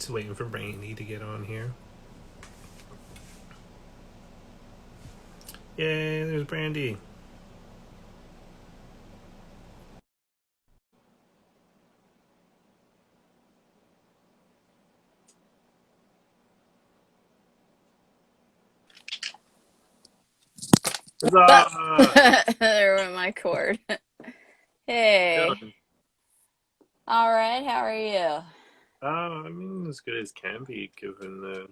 Just waiting for Brandy to get on here. Yay, there's Brandy. But Huzzah! there went my cord. Hey. Doing? All right, how are you? I mean, as good as can be given the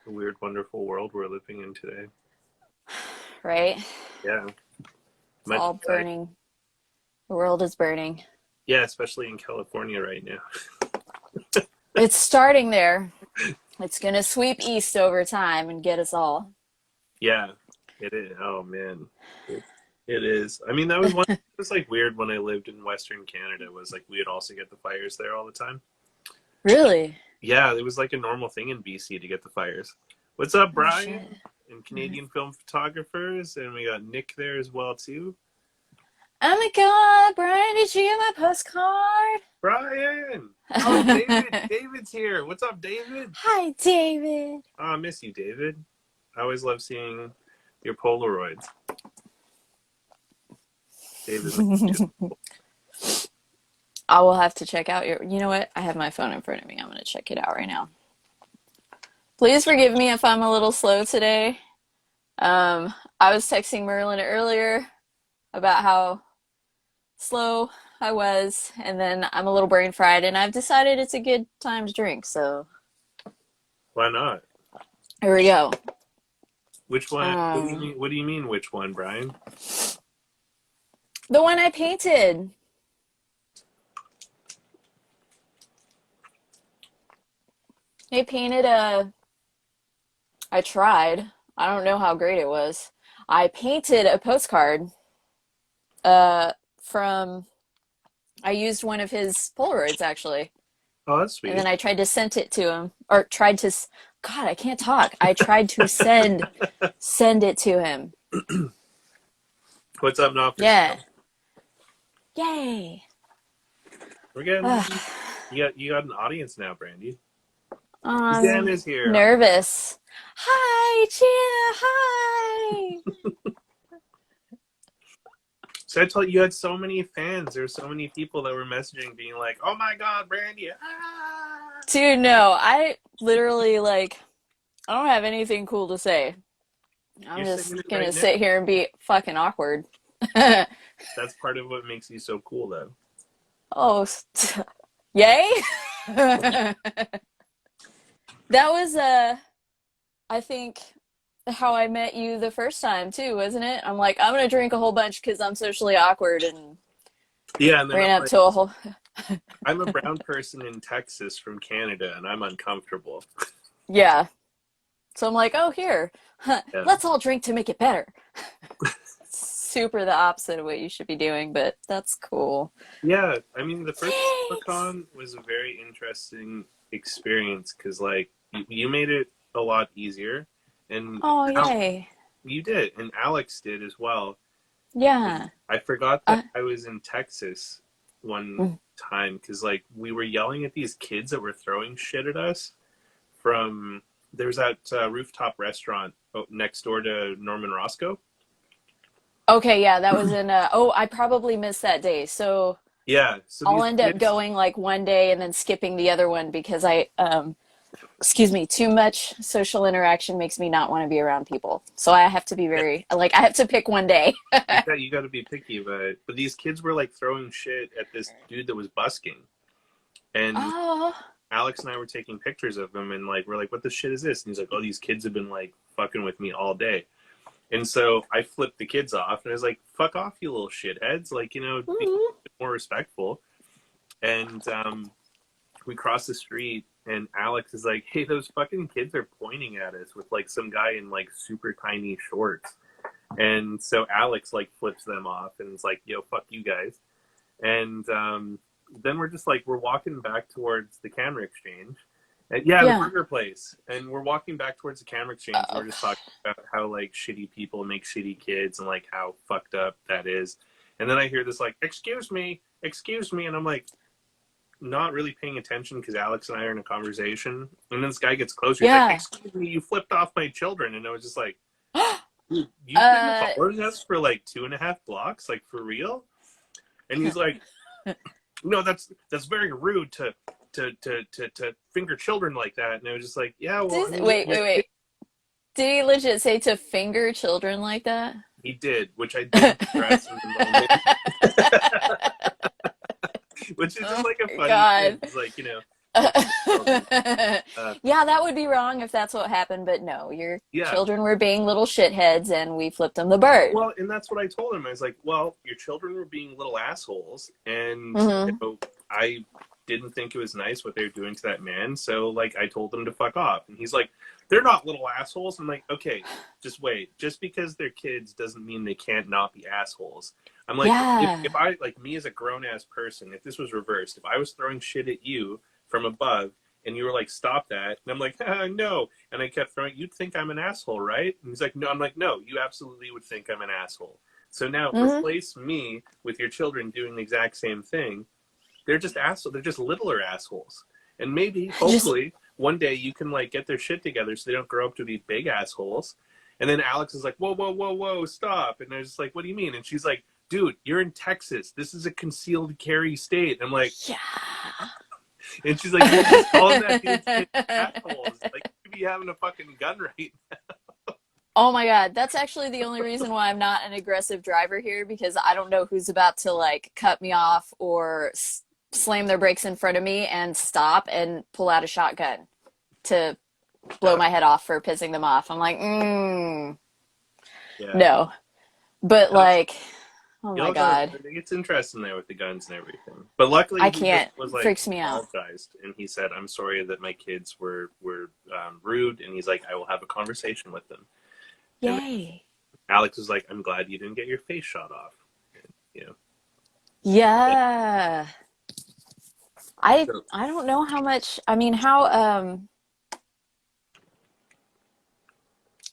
weird, wonderful world we're living in today. Right? Yeah. It's Much, all burning. The world is burning. yeah, especially in California right now. It's starting there. It's gonna sweep east over time and get us all. Yeah, it is. Oh, man. It, it is. I mean, that was one. It was like weird when I lived in Western Canada, was like we would also get the fires there all the time. Really? Yeah, it was like a normal thing in BC to get the fires. What's up, Oh shit. Brian? And Canadian film photographers, and we got Nick there as well too. Oh my god, Brian, did you get my postcard? Brian! Oh, David! David's here. What's up, David? Hi, David. Oh, I miss you, David. I always love seeing your Polaroids. David, I will have to check out your. You know what? I have my phone in front of me. I'm gonna check it out right now. Please forgive me if I'm a little slow today. I was texting Merlin earlier about how slow I was, and then I'm a little brain fried, and I've decided it's a good time to drink. So why not? here we go. Which one? What do you Um, mean? What do you mean? Which one, Brian? the one I painted. I painted a. I tried. I don't know how great it was. I painted a postcard. Uh, from. I used one of his Polaroids actually. Oh, that's And then sweet. I tried to send it to him, or tried to, God, I can't talk. I tried to send it to him. What's up now for Yeah. sale? Yay. We're getting Ugh. you got an audience now, Brandy. Suzanne I'm is here. nervous. Hi, Gina. Hi. So I told you, you had so many fans. There were so many people that were messaging, being like, "Oh my God, Brandy!" Ah! Dude, no, I literally I don't have anything cool to say. I'm You're just singing it gonna right sit now. here and be fucking awkward. That's part of what makes you so cool, though. Oh, yay. That was I think how I met you the first time too, wasn't it? I'm like, I'm gonna drink a whole bunch because I'm socially awkward and Yeah, and then I'm ran up like, to a whole. I'm a brown person in Texas from Canada, and I'm uncomfortable. Yeah. So I'm like, oh here, Yeah, let's all drink to make it better. Super the opposite of what you should be doing, but that's cool. yeah. I mean, the first Thanks. Polacon was a very interesting experience because, like, you made it a lot easier, and Oh Al- yay. you did, and Alex did as well. Yeah. I forgot that Uh, I was in Texas one mm. time because like we were yelling at these kids that were throwing shit at us from there's that rooftop restaurant next door to Norman Roscoe. Okay, yeah, that was in. Oh, I probably missed that day, so Yeah, so I'll these end up kids, going like one day and then skipping the other one because excuse me, too much social interaction makes me not want to be around people. So I have to be yeah, very, like, I have to pick one day. you got to be picky about it. But these kids were like throwing shit at this dude that was busking, and Oh, Alex and I were taking pictures of him, and like we're like, "What the shit is this?" And he's like, "Oh, these kids have been like fucking with me all day." And so I flipped the kids off and I was like, fuck off, you little shitheads. Like, be ooh. more respectful. And we crossed the street and Alex is like, hey, those fucking kids are pointing at us with like some guy in like super tiny shorts. And so Alex like flips them off and is like, yo, fuck you guys. And then we're just like, we're walking back towards the camera exchange. And yeah, the Yeah. burger place. And we're walking back towards the camera exchange and Oh, we're just talking about how like shitty people make shitty kids and like how fucked up that is. And then I hear this like, excuse me, and I'm like, not really paying attention because Alex and I are in a conversation, and then this guy gets closer. He's like, Yeah. "Excuse me, you flipped off my children," and I was just like, "You've been uh, following us for like 2.5 blocks, like for real?" And he's like, "No, that's very rude to finger children like that." And I was just like, "Yeah, well, I mean, wait, wait, wait. Did he legit say to finger children like that? he did, which I didn't address in the moment, which is just Oh like a my funny thing. God. It's like, flipping children. Yeah, that would be wrong if that's what happened, but no, your Yeah. children were being little shitheads and we flipped them the bird. Well, and that's what I told him. I was like, well, your children were being little assholes, and Hmm. I didn't think it was nice what they were doing to that man. So, like, I told them to fuck off. And he's like, they're not little assholes. I'm like, okay, just wait. Just because they're kids doesn't mean they can't not be assholes. I'm like, Yeah. if I, like, me as a grown ass person, if this was reversed, if I was throwing shit at you from above, and you were like, stop that. And I'm like, no. And I kept throwing, you'd think I'm an asshole, right? And he's like, no. I'm like, no, you absolutely would think I'm an asshole. So now Hmm. replace me with your children doing the exact same thing. They're just assholes. They're just littler assholes. And maybe, Just hopefully, one day you can like get their shit together so they don't grow up to be big assholes. And then Alex is like, whoa, whoa, whoa, whoa, stop. And I was just like, what do you mean? And she's like, dude, you're in Texas. This is a concealed carry state. And I'm like, yeah. and she's like, you're just calling that dude's assholes. Like, you could be having a fucking gun right. Oh my God, that's actually the only reason why I'm not an aggressive driver here because I don't know who's about to like cut me off or slam their brakes in front of me and stop and pull out a shotgun to blow Yeah. my head off for pissing them off. I'm like, Yeah. no. But That's, like, oh my y'all got, God, it's interesting there with the guns and everything. But luckily, I he just can't. was like, Freaks me out. apologized. And he said, I'm sorry that my kids were rude. And he's like, I will have a conversation with them. And Yay. Alex was like, I'm glad you didn't get your face shot off. And, yeah. Yeah. I So, I don't know how much. I mean,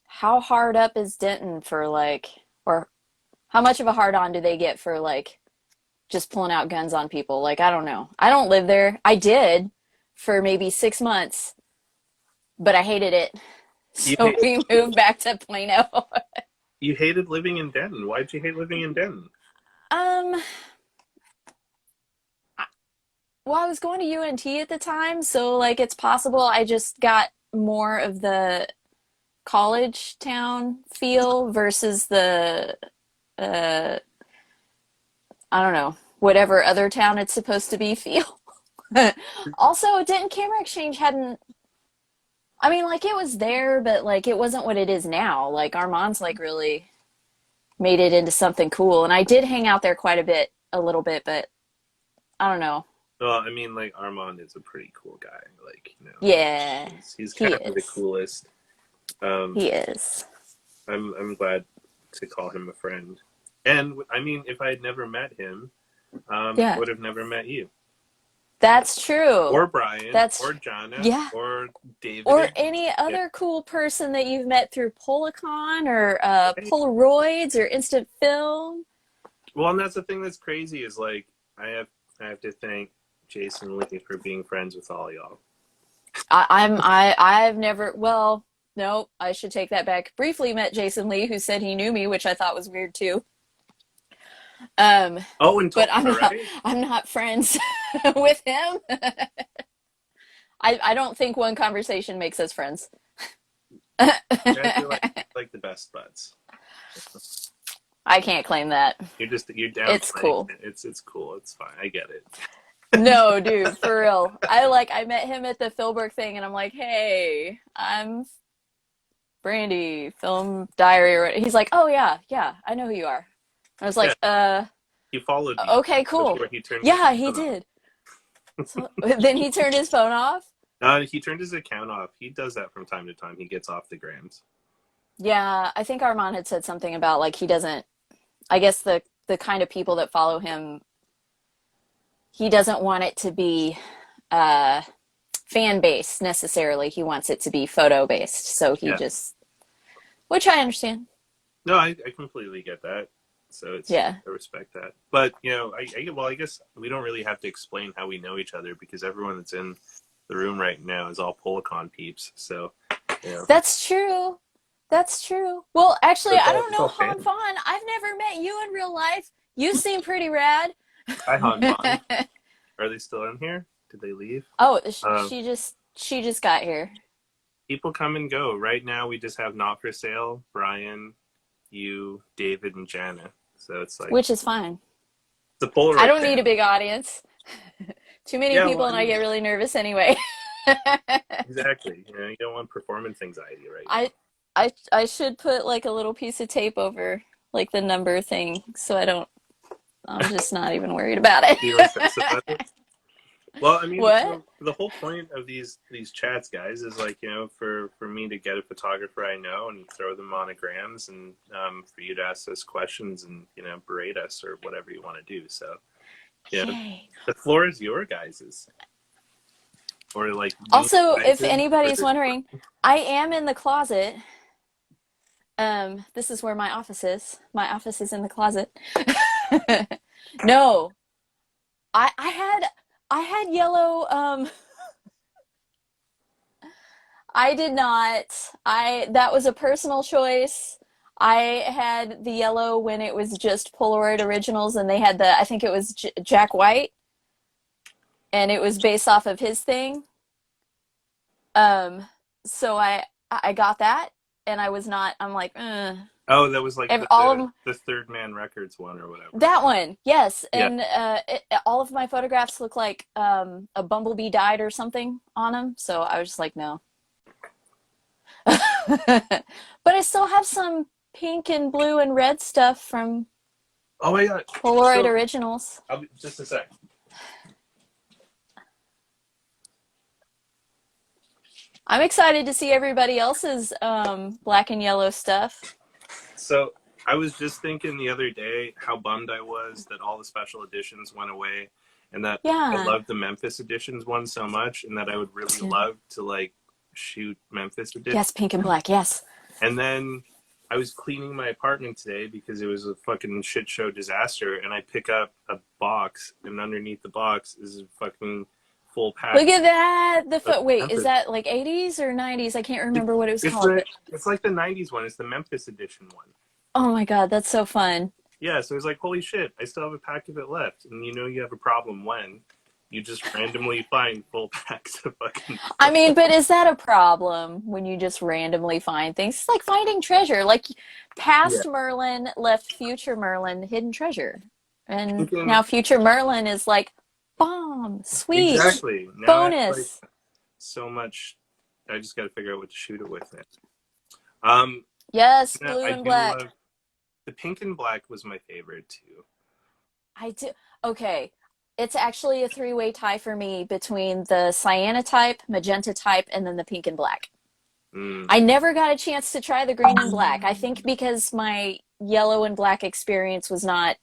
how hard up is Denton for like, or how much of a hard on do they get for like just pulling out guns on people? Like, I don't know. I don't live there. I did for maybe 6 months, but I hated it. you, So we moved back to Plano. you hated living in Denton. Why'd you hate living in Denton? Um, well, I was going to UNT at the time, so like it's possible I just got more of the college town feel versus the uh I don't know, whatever other town it's supposed to be feel. Also, Denton Camera Exchange hadn't, I mean, like it was there, but like it wasn't what it is now. Like Armand's like really made it into something cool. And I did hang out there quite a bit, a little bit, but I don't know. Well, I mean, like, Armand is a pretty cool guy. Like, Yeah, he's he kind of the is. coolest. Um, He is. I'm glad to call him a friend. And I mean, if I had never met him, I Yeah, would have never met you, that's true. or Brian, That's, or Jana, yeah. or Or David. any Yeah. other cool person that you've met through Polacon or Right. Polaroids or instant film. Well, and that's the thing that's crazy is like I have to thank Jason Lee for being friends with all y'all. I've never, well, no, I should take that back. Briefly met Jason Lee, who said he knew me, which I thought was weird too. Um, Oh, and but Tulsa, right? I'm not friends with him. I don't think one conversation makes us friends. You guys are like the best buds. I can't claim that. You're It's downplaying cool. it. It's cool. It's fine. I get it. No, dude, for real. I met him at the Philbrook thing and I'm like, "Hey, I'm Brandy, film diary." Or he's like, "Oh yeah, yeah, I know who you are." I was Yeah, like, he followed you okay, cool." before he turned his Yeah, he phone off. did. So then he turned his phone off. He turned his account off. He does that from time to time. He gets off the grams. Yeah, I think Armand had said something about like he doesn't, I guess the kind of people that follow him, he doesn't want it to be uh fan based necessarily. He wants it to be photo based. So he Yeah. just, which I understand. No, I completely get that. So it's Yeah. I respect that. But I guess we don't really have to explain how we know each other because everyone that's in the room right now is all Polacon peeps. So That's true. That's true. Well, actually, I don't it's know all Han fans. Fan. I've never met you in real life. You seem pretty rad. Hi Han Fan. Are they still in here? Did they leave? Oh, Uh, she just got here. People come and go. Right now, we just have not for sale. Brian, you, David, and Jana. So it's like Which is fine. it's a I Polaroid don't need a fan. big audience. Too many Yeah, well, people I and I mean, get really nervous anyway. exactly. You don't want performance anxiety right I now. I should put like a little piece of tape over like the number thing so I'm just not even worried about You don't stress it. about it. Well, I mean, What? the whole point of these chats, guys, is like for me to get a photographer I know and throw them monograms, and for you to ask us questions and berate us or whatever you want to do. So Yay. the floor is your guys's, or like me Also, if guys's. anybody's wondering, I am in the closet. This is where my office is. My office is in the closet. No, I had yellow. I did not. That was a personal choice. I had the yellow when it was just Polaroid originals, and they had I think it was Jack White, and it was based off of his thing. Um, so I got that, and I was not. I'm like, Oh, that was like all of them. the Third Man Records one or whatever. That one, yes, Yeah. and all of my photographs look like a bumblebee died or something on them. So I was just like, no. But I still have some pink and blue and red stuff from Oh my god. Polaroid So originals. I'll be just a sec. I'm excited to see everybody else's black and yellow stuff. So I was just thinking the other day how bummed I was that all the special editions went away, and that I Yeah. loved the Memphis editions one so much, and that I would really love to like shoot Memphis edition. Yes, pink and black. Yes. And then I was cleaning my apartment today because it was a fucking shit show disaster, and I pick up a box, and underneath the box is a fucking full pack Look at that. Wait, is Memphis. that like 80s or 90s? I can't It, remember what it was it's called. the it's like the '90s one. It's the Memphis edition one. Oh my God, that's so fun. Yeah, so it's like, holy shit, I still have a pack of it left. And you have a problem when you just randomly find full packs of fucking I stuff. mean, but is that a problem when you just randomly find things? It's like finding treasure. Like Yeah. past Merlin left future Merlin hidden treasure. And Thinking, now future Merlin is like, bomb, sweet, exactly. Now I have like bonus. so much. I just got to figure out what to shoot it with next. Yes, blue I and do black. love the pink and black was my favorite too. I do. Okay. It's actually a three-way tie for me between the cyanotype, magenta type, and then the pink and black. Mm. I never got a chance to try the green and black. I think because my yellow and black experience was not,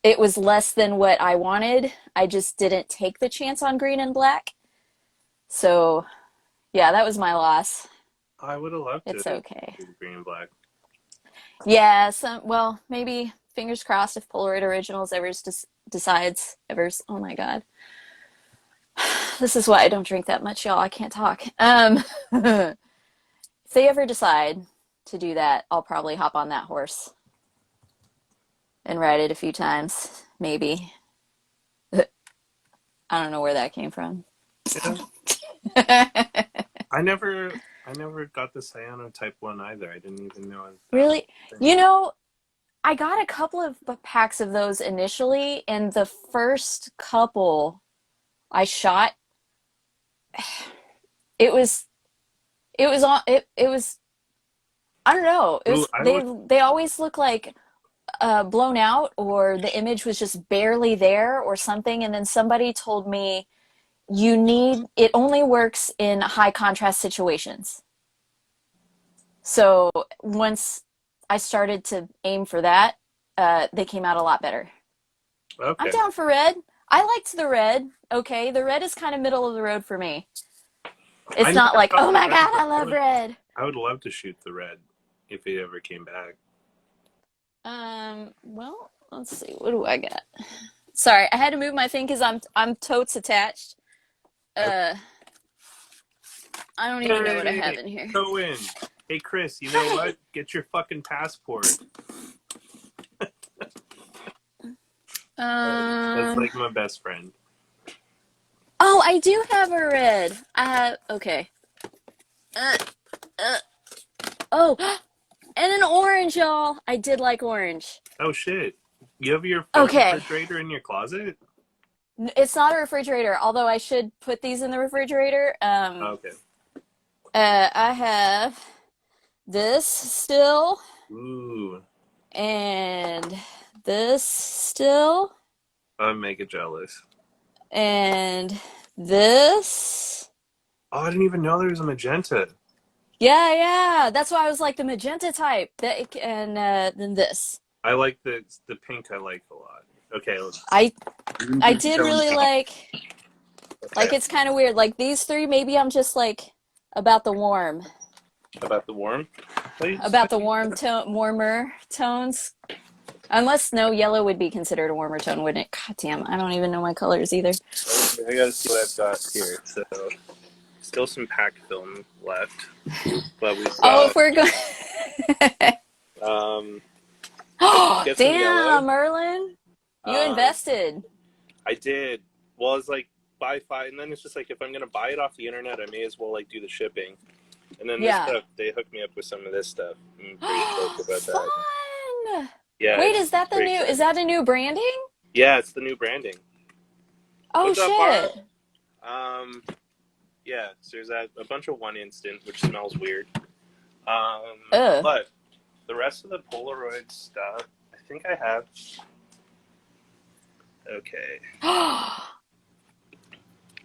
it was less than what I wanted. I just didn't take the chance on green and black. So, yeah, that was my loss. I would have loved to It's okay. do the green and black. Yeah, well, maybe fingers crossed if Polaroid Originals ever decides, oh my God. This is why I don't drink that much, y'all. I can't talk. If they ever decide to do that, I'll probably hop on that horse and ride it a few times, maybe. I don't know where that came from. Yeah. I never got the cyanotype one either. I didn't even know that was Really? a thing. You know, I got a couple of packs of those initially, and the first couple I shot, it was it was I don't know. It Ooh, was they always look like blown out, or the image was just barely there or something, and then somebody told me it only works in high contrast situations. So once I started to aim for that, they came out a lot better. I'm okay. down for red. I liked the red. Okay, the red is kind of middle of the road for me. I It's never not like, got oh the my red, God, but I love red. I would love to shoot the red if it ever came back. Well, let's see. What do I got? Sorry, I had to move my thing because I'm totes attached. Uh, I don't even know what I have Hey, in here. go in. Hey, Chris, you know what? Get your fucking passport. That's Um. like my best friend. Oh, I do have a red. I have. Okay. Uh, uh, oh, and an orange, y'all. I did like orange. Oh shit! You have your phone Okay. refrigerator in your closet? It's not a refrigerator, although I should put these in the refrigerator. Oh, okay. I have this still, Ooh, and this still, I'm mega jealous. and this. Oh, I didn't even know there was a magenta. Yeah, yeah. That's why I was like the magenta type. That and then this. I like the pink. I like a lot. Okay, I I let's did go. really like Okay, it's kind of weird. Like these three, maybe I'm just like about the warm, about the warm plates. about the warmer tones. Unless no, yellow would be considered a warmer tone, wouldn't it? God damn, I don't even know my colors either. I gotta see what I've got here. So, still some pack film left, but we've Oh, if got we're going. um, Oh, get some yellow. damn, Merlin, you Um, invested. I did. Well, it's like buy five, and then it's just like if I'm gonna buy it off the internet, I may as well like do the shipping. And then this Yeah. stuff, they hooked me up with some of this stuff. I'm pretty stoked about that. Fun. Yeah, Wait, it's is that the pretty new? Is exciting. that a new branding? Yeah, it's the new branding. Oh What's up, Bar? shit. Um, yeah, so there's that a bunch of one instant, which smells weird. Ugh. But the rest of the Polaroid stuff, I think I have. Okay,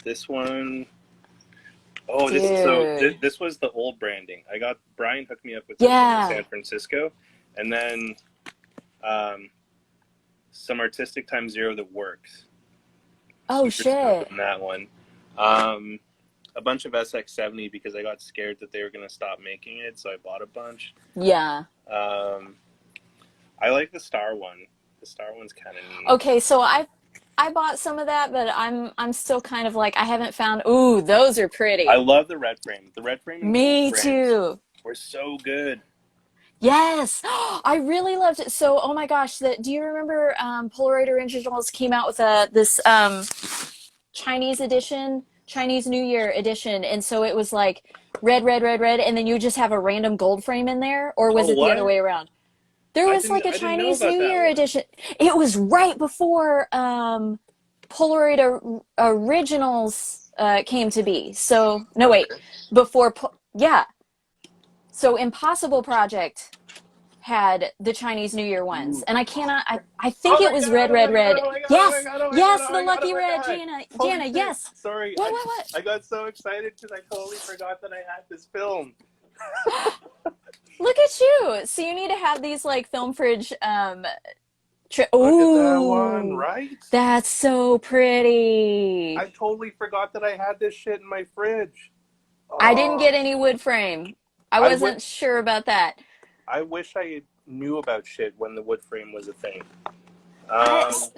this one. Oh, this is so. Dude. This was the old branding. I got Brian hooked me up with this one in Yeah. San Francisco, and then um, some artistic times zero that works. Oh Super stoked shit. on that one. Um, a bunch of SX70 because I got scared that they were going to stop making it, so I bought a bunch. Yeah. Um, I like the Star one. The Star one's kind of neat. Okay, so I bought some of that, but I'm still kind of like I haven't found. Ooh, those are I pretty. love the red frame. The red frame and gold Me frames too. were so good. Yes, I really loved it. So, oh my gosh, do you remember Polaroid Originals came out with this Chinese edition, Chinese New Year edition, and so it was like red, red, red, red, and then you just have a random gold frame in there, or was Oh, it the other what? way around? There was like a I didn't know Chinese about New that Year one. edition. It was right before Polaroid Originals came to be. So no, wait, Okay. yeah. So Impossible Project had the Chinese New Year ones, Ooh. and I cannot. I Oh think it my was god! red, Oh red, my god! red. Oh my god! Oh my Yes, god! Oh my god! yes, Oh the my god! lucky Oh my red, god! Jana, Holy Jana. shit! Yes. Sorry, What? I got so excited because I totally forgot that I had this film. Look at you. So you need to have these like film fridge. Look at that one, Ooh, right? that's so I pretty. totally forgot that I had this shit in my fridge. I didn't Oh, get any wood frame. I I w- wasn't sure about that. I wish I knew about shit when the wood frame was a thing. I Um,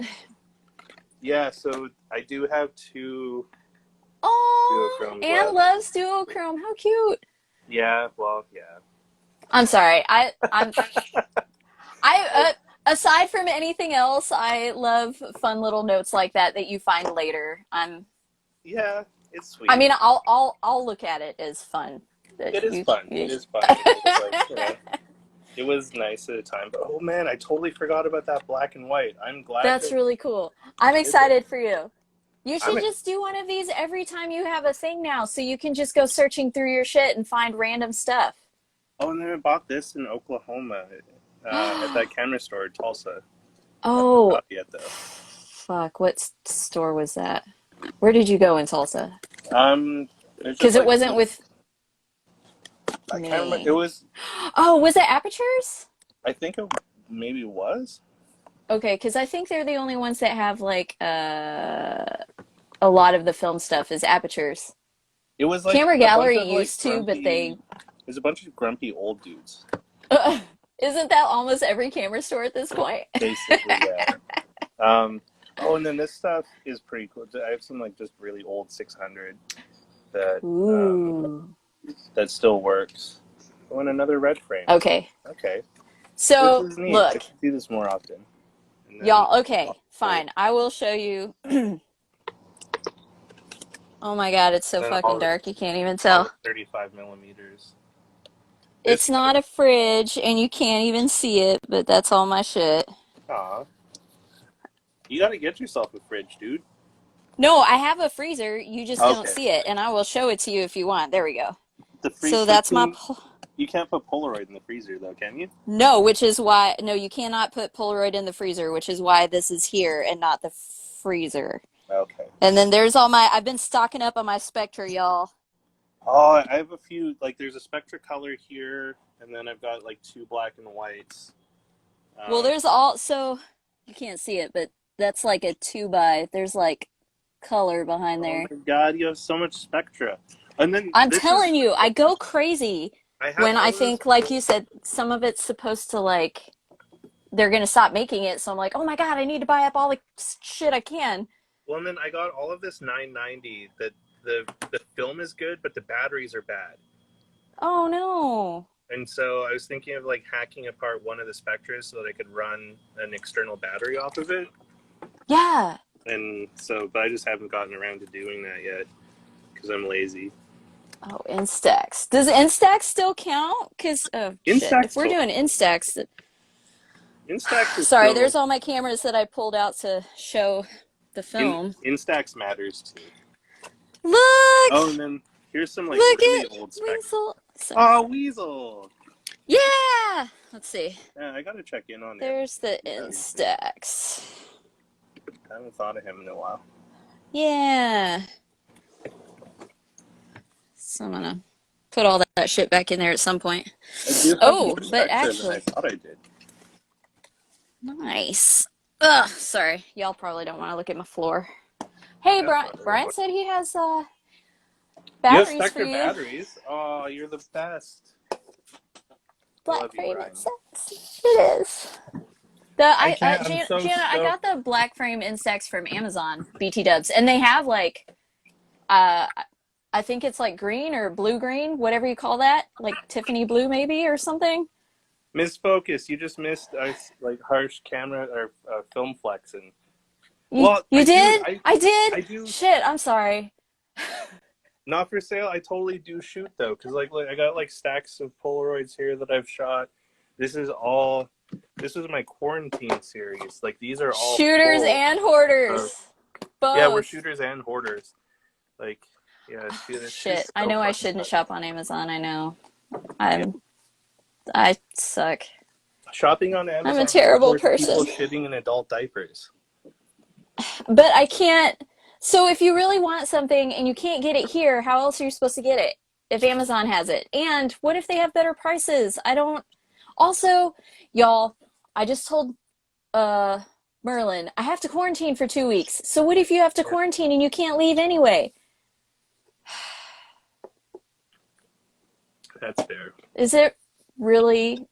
yeah, so I do have two Oh, duochromes Anne left. loves duochrome. How cute. Yeah, well, yeah. I'm sorry. I aside from anything else, I love fun little notes like that you find later. Yeah, it's I sweet. mean, I'll look at it as fun. It is You, fun. you It is fun. It was like, it was nice at the time. But oh man, I totally forgot about that black and white. I'm glad That's that really cool. I'm I did that. excited for you. You I'm should just do one of these every time you have a thing now, so you can just go searching through your shit and find random stuff. Oh, and then I bought this in Oklahoma at that camera store, Tulsa. Oh, Not yet though. fuck. What store was that? Where did you go in Tulsa? It's just Because it like wasn't with I can't remember. It me. was. Oh, was it Apertures? I think it maybe was. Okay, because I think they're the only ones that have like a lot of the film stuff is Apertures. It was like Camera a bunch Gallery of like used to, but grumpy. they There's a bunch of grumpy old dudes. Isn't that almost every camera store at this point? Basically, yeah. Oh, and then this stuff is pretty cool. I have some like just really old 600 that Ooh. that still works. Oh, and another red frame. Okay. Okay, this So, is neat. I look, should do this more often. And then, y'all, okay, fine. I will show you. Oh my God, it's so then fucking dark. You can't even all the tell. 35 millimeters. It's This, not a fridge and you can't even see it, but that's all my shit. aw, you got to get yourself a fridge, dude. No, I have a freezer. You just don't Okay, see it, and I will show it to you if you want. There we go. the So freeze. But that's my you can't put Polaroid in the freezer though, can you? no, which is why no, you cannot put Polaroid in the freezer, which is why this is here and not the freezer. Okay. And then there's all my I've been stocking up on my Spectra, y'all. Oh, I have a few. Like, there's a Spectra color here, and then I've got like two black and whites. Well, Um, there's also you can't see it, but that's like a 2 by. There's like color behind oh there. my God, you have so much Spectra. And then I'm this is. telling you, I go crazy I have when I all of this think, like cool. you said, some of it's supposed to like they're gonna stop making it. So I'm like, oh my God, I need to buy up all the shit I can. Well, and then I got all of this 990. That the film is good, but the batteries are bad. Oh no. And so I was thinking of like hacking apart one of the Spectras so that I could run an external battery off of it. Yeah. And so, but I just haven't gotten around to doing that yet because I'm lazy. Oh, Instax. Does Instax still count? Cause oh shit, if Instax we're totally. doing Instax, Instax is sorry, still. there's all my cameras that I pulled out to show the film. Instax matters too. Look, Oh, and then here's some like look really at old Spectra. Weasel. Sorry. Oh, Weasel. Yeah. Let's see. Yeah, I gotta check in on him. There's the Instax. I haven't thought of him in a while. Yeah. So I'm gonna put all that shit back in there at some point. I do have more Oh, but Spectra than I actually, thought I did. nice. Ugh, sorry. Y'all probably don't want to look at my floor. Hey, That's Brian. not very Brian important. said he has You have batteries for Spectra you. batteries. Oh, you're the best. I Black love you, frame Brian. Instax. It is. I can't. I'm so Jana, I got stoked. the black frame Instax from Amazon, BT Dubs, and they have like, uh, I think it's like green or blue green, whatever you call that, like Tiffany blue maybe or something. Miss Focus, you just missed us like harsh camera or film flexing. You Well, you I do. did? I I did. do. Shit, I'm sorry. Not for sale. I totally do shoot though, because like I got like stacks of Polaroids here that I've shot. This is all. This is my quarantine series. Like these are all Shooters full. and Of, hoarders, yeah, we're both. shooters and hoarders. Like, yeah, she's Shit, I so know I fucking shouldn't fun. shop on Amazon. I know. Yeah. I suck. Shopping on I'm a Amazon is terrible like people person. shitting in adult diapers. But I can't. So if you really want something and you can't get it here, how else are you supposed to get it if Amazon has it? And what if they have better prices? I don't. Also, y'all, I just told uh Merlin I have to quarantine for 2 weeks. So what if you have to Yeah, quarantine and you can't leave anyway? that's fair. Is it really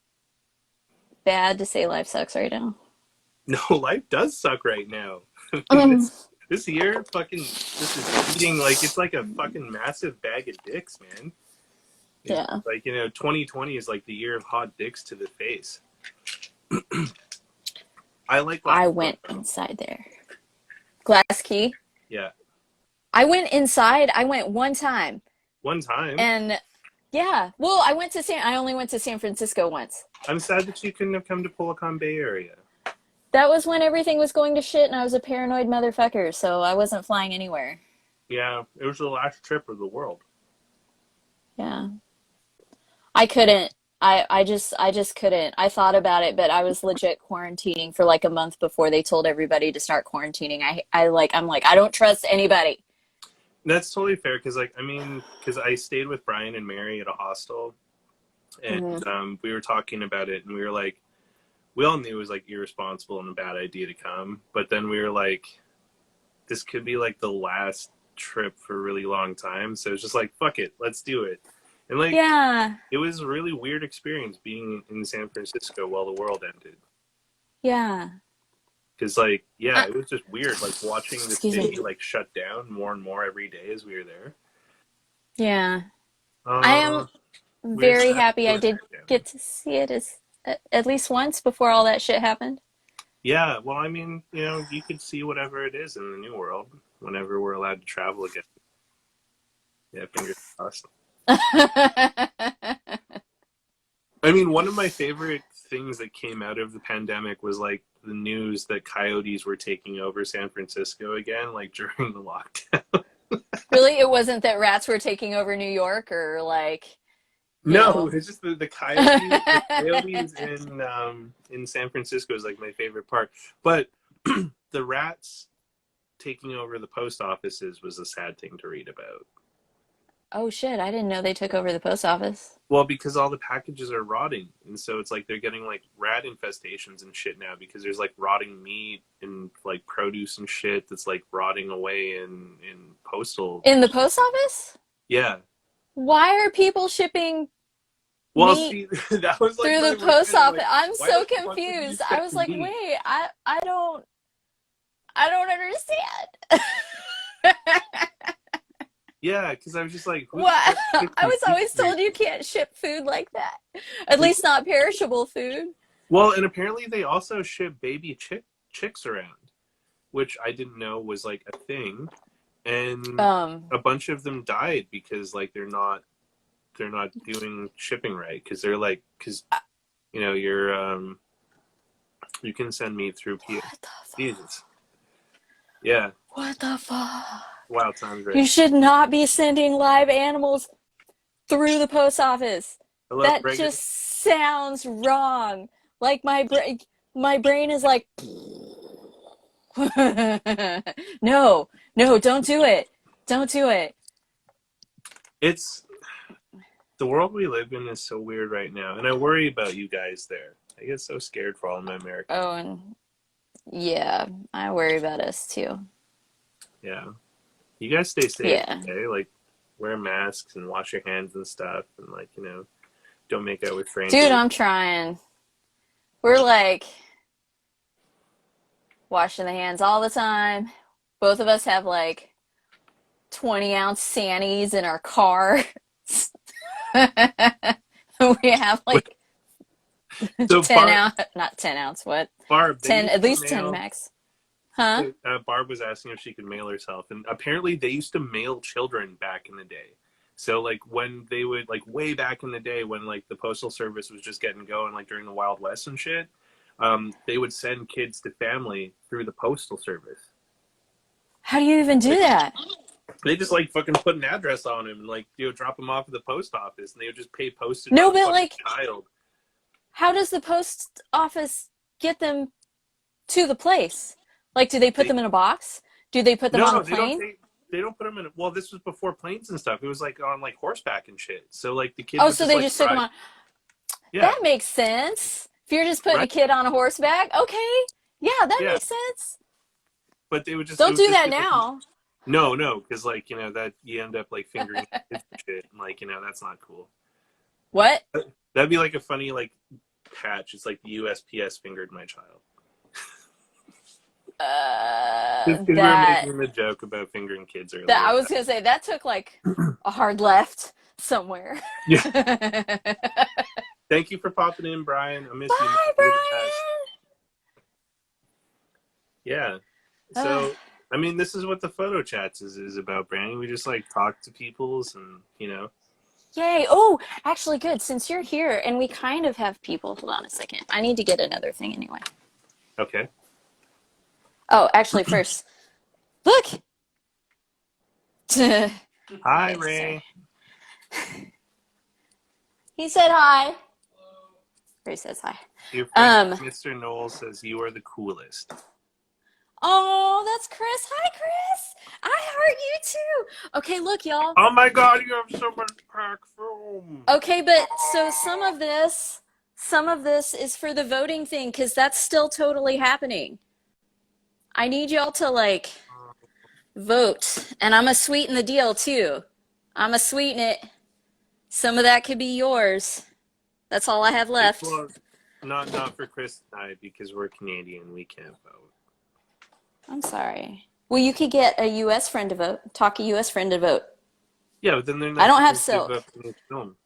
bad to say life sucks right now? No, life does suck right now. I mean, Um, this year, fucking, this is eating like it's like a fucking massive bag of dicks, man. It's yeah. like 2020 is like the year of hot dicks to the face. I like glass. I went inside there. Glass key. Yeah, I went inside. I went one time. one time. And yeah, well, I only went to San Francisco once. I'm sad that you couldn't have come to Polacon Bay Area. That was when everything was going to shit and I was a paranoid motherfucker, so I wasn't flying anywhere. Yeah, it was the last trip of the world. Yeah. I couldn't. I just couldn't. I thought about it, but I was legit quarantining for like a month before they told everybody to start quarantining. I'm like, I don't trust anybody. That's totally fair because, like, I mean, because I stayed with Brian and Mary at a hostel, and Mm-hmm. we were talking about it, and we were like, we all knew it was like irresponsible and a bad idea to come, but then we were like, this could be like the last trip for a really long time, so it's just like, fuck it, let's do it. And like, Yeah. it was a really weird experience being in San Francisco while the world ended. Yeah. Because like, yeah, Uh, it was just weird, like watching the excuse me. city like shut down more and more every day as we were there. Yeah. I am Uh, we were very sad happy to I go did back down. get to see it at least once before all that shit happened. Yeah, well, I mean, you could see whatever it is in the new world whenever we're allowed to travel again. Yeah, fingers crossed. I mean, one of my favorite things that came out of the pandemic was like the news that coyotes were taking over San Francisco again, like during the lockdown. Really, it wasn't that rats were taking over New York or like, you No, know. it's just the coyotes. The coyotes in San Francisco is like my favorite part. But the rats taking over the post offices was a sad thing to read about. Oh shit, I didn't know they took over the post office. Well, because all the packages are rotting, and so it's like they're getting like rat infestations and shit now because there's like rotting meat and like produce and shit that's like rotting away in postal. In the post office? Yeah. Why are people shipping Well, meat see, that was like through my the worst post nightmare. office? Like, I'm why so the fuck would you confused. I was send like, meat? wait, I don't understand. Yeah, because I was just like, who the What? fuck ships I was meat always through? told you can't ship food like that. At Like, least not perishable food. well, and apparently they also ship baby chicks around, which I didn't know was like a thing, and Um, a bunch of them died because like they're not doing shipping right because they're like because you're you can send meat through what the fuck? Jesus. Yeah. What the fuck? Wow, sounds great. You should not be sending live animals through the post office. Hello, That Reagan. just sounds wrong. Like my brain is like no, no, don't do it. Don't do it. It's the world we live in is so weird right now, and I worry about you guys there. I get so scared for all my American. Oh, and yeah, I worry about us too. Yeah, you guys stay safe, Yeah. okay? Like, wear masks and wash your hands and stuff, and like don't make out with Dude, strangers. I'm trying. We're like washing the hands all the time. Both of us have like 20-ounce Sannies in our car. We have like So 10 ounce, not 10 ounce, what? Barb, they 10, used at to least 10 mail. max. Huh? Barb was asking if she could mail herself, and apparently they used to mail children back in the day. So like when they would like way back in the day when like the postal service was just getting going like during the Wild West and shit, they would send kids to family through the postal service. How do you even do Like that? they just like fucking put an address on him and like drop him off at the post office, and they would just pay postage No, on the but fucking like, child. how does the post office get them to the place? Like, do they put They them in a box? Do they put them on a No, they don't. plane? They don't put them in. Well, this was before planes and stuff. It was like on like horseback and shit. So like the kids Oh, would so just they like just took them ride. on. Yeah, That makes sense. If you're just putting a right. kid on a horseback, okay. Yeah, that Yeah, makes sense. but they would just. It Don't would do just that be like now. no, because like that you end up like fingering kids and shit, and like that's not cool. What? That'd be like a funny like patch. It's like the USPS fingered my child. Just because we were That making the joke about fingering kids that earlier. I was gonna say that took like a hard left somewhere. Yeah. Bye, Thank you for popping in, Brian. I miss you, man. You're the best. Brian. Yeah. Uh, So, I mean, this is what the photo chats is about, Brandy. We just like talk to peoples and, yay! Oh, actually, good. Since you're here and we kind of have people. Hold on a second. I need to get another thing anyway. Okay. Oh, actually, first, look. Hi, Okay, sorry. Ray. He said hi. Ray says hi. Your friend, Um. Mr. Knowles, says you are the coolest. Oh, that's Chris. Hi, Chris. I heart you too. Okay, look, y'all. Oh my god, you have so much pack foam. Okay, but so some of this is for the voting thing because that's still totally happening. I need y'all to like vote, and I'm gonna sweeten the deal too. I'm gonna sweeten it. Some of that could be yours. That's all I have left. Well, not for Chris and I because we're Canadian. We can't vote. I'm sorry. Well, you could get a U.S. friend to vote. Talk a U.S. friend to vote. Yeah, but then they're I not don't have going to silk. vote for the film.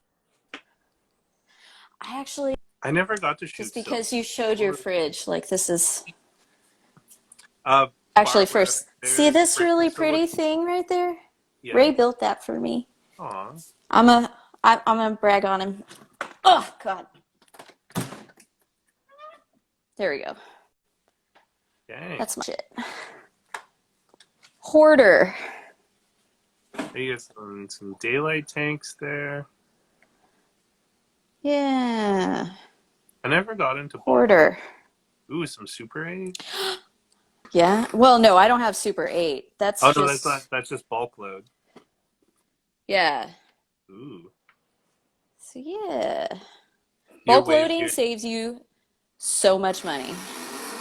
I actually, I never got to just shoot silk. because you showed your fridge, like this is Uh, actually Barbara, first. See there's this really Francisco. pretty thing right there? Yeah. Ray built that for me. Aw. I'm a, I'm gonna brag on him. Oh God. There we go. Dang. That's my shit. Hoarder. You got some daylight tanks there. Yeah. I never got into bulk. Hoarder. Ooh, some Super 8. Yeah. Well, no, I don't have Super 8. Oh That's no, that's not. just, That's just bulk load. yeah. Ooh. So, yeah. You're Bulk way loading saves you so much money.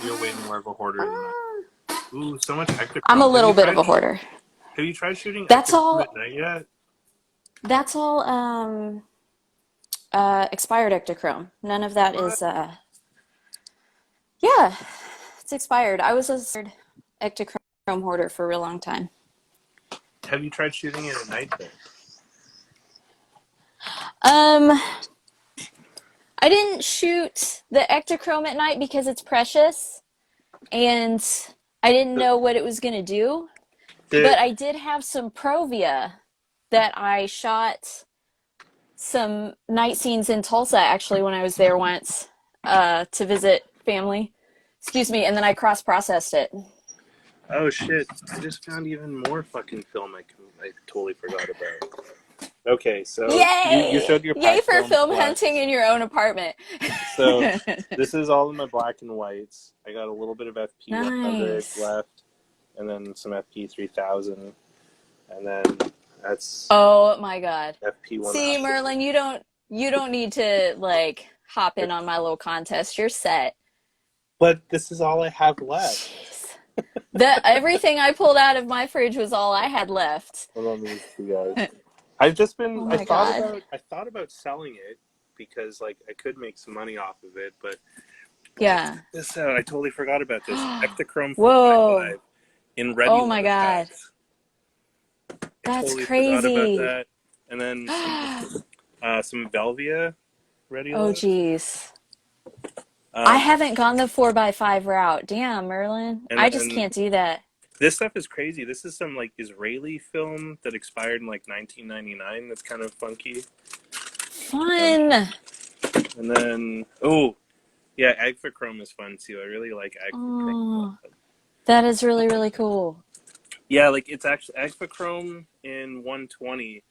you're way more of a hoarder than I. Ooh, so much I'm a ectochrome. little bit of a hoarder. Have you tried shooting That's ectochrome at all, night yet? that's all, expired ectochrome. None of that What? is, yeah, it's expired. I was a ectochrome hoarder for a real long time. Have you tried shooting it at night though? Um, I didn't shoot the ectochrome at night because it's precious and I didn't The, know what it was going to do. the, But I did have some Provia that I shot some night scenes in Tulsa actually when I was there once to visit family. Excuse me, and then I cross processed it. oh shit! I just found even more fucking film I totally forgot about. Okay, so you Yay! showed your Yay pack for film film hunting flex. in your own apartment. So this is all in my black and whites. I got a little bit of FP 100 Nice. left, and then some FP 3000, and then that's Oh my god. FP See, 100. Merlin, you don't need to like hop in on my little contest. You're set. But this is all I have left. Jeez. Everything I pulled out of my fridge was all I had left. Hold on these two guys. I've just been. Oh my god. I thought about selling it because like I could make some money off of it, but Yeah. check this out. I totally forgot about this. Ectochrome Whoa. 4x5 in ready Oh my load god. packs. I That's totally forgot about crazy. that. And then some Velvia ready Oh load. geez. I Um, haven't gone the 4x5 route. Damn, Merlin. and I just then can't do that. this stuff is crazy. This is some like Israeli film that expired in like 1999. That's kind of funky. Fun. And then yeah, Agfichrome is fun too. I really like Agfichrome a lot. Oh, that is really, really cool. Yeah, like it's actually Agfichrome in 120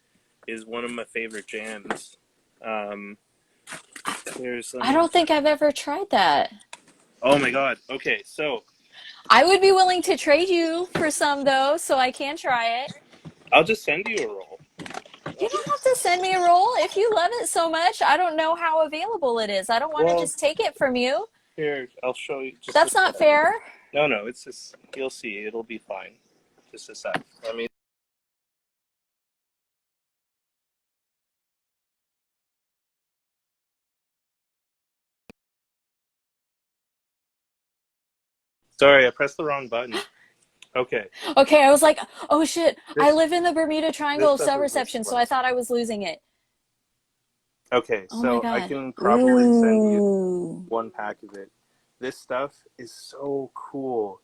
is one of my favorite jams. I don't think I've ever tried that. Oh my god. Okay, so I would be willing to trade you for some though, so I can try it. I'll just send you a roll. You don't have to send me a roll if you love it so much. I don't know how available it is. I don't want to Well, just take it from you. here, I'll show you just a That's not sec. fair. No, it's just you'll see. It'll be fine. Just a sec. Let me. Sorry, I pressed the wrong button. Okay, Okay, I was like, oh shit, I this live in the Bermuda this Triangle of stuff cell is really reception, so fun. I thought I was losing it. Okay, Oh my so I god. can probably send you Ooh. one pack of it. This stuff is so cool.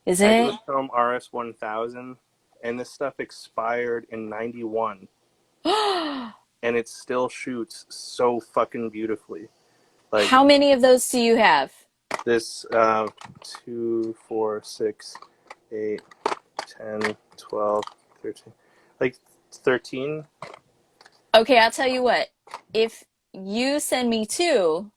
Is it? Agmatome RS1000, and this stuff expired in '91, and it still shoots so fucking beautifully. Like How many of those do you have? this, 2, 4, 6, 8, 10, 12, 13, like 13. Okay, I'll tell you what. If you send me two,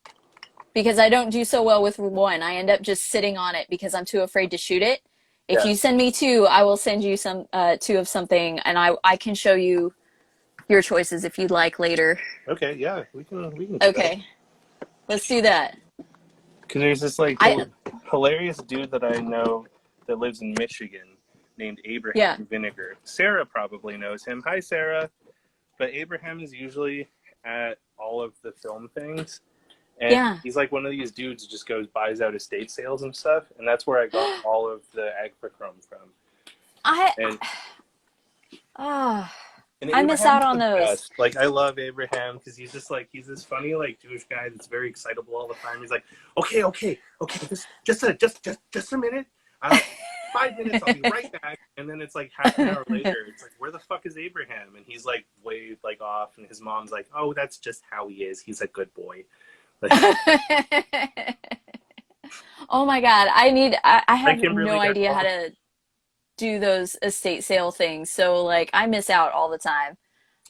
because I don't do so well with one, I end up just sitting on it because I'm too afraid to shoot it. If Yeah. you send me two, I will send you some two of something, and I can show you your choices if you'd like later. Okay. Yeah. We can do that. Okay, let's do that. Because there's this like I hilarious dude that I know that lives in Michigan named Yeah. Abraham Vinegar. Sarah probably knows him. Hi, Sarah. but Abraham is usually at all of the film things, and Yeah. he's like one of these dudes who just goes buys out estate sales and stuff, and that's where I got all of the agpachrome from. I And ah and I miss Abraham's out on the those. best. Like I love Abraham because he's just like he's this funny like Jewish guy that's very excitable all the time. He's like, okay, just a minute. 5 minutes, I'll be right back. And then it's like half an hour later. It's like, where the fuck is Abraham? And he's like way like off, and his mom's like, oh, that's just how he is. He's a good boy. Like, Oh my God. I I have can no relate at idea how all. to do those estate sale things. So like I miss out all the time.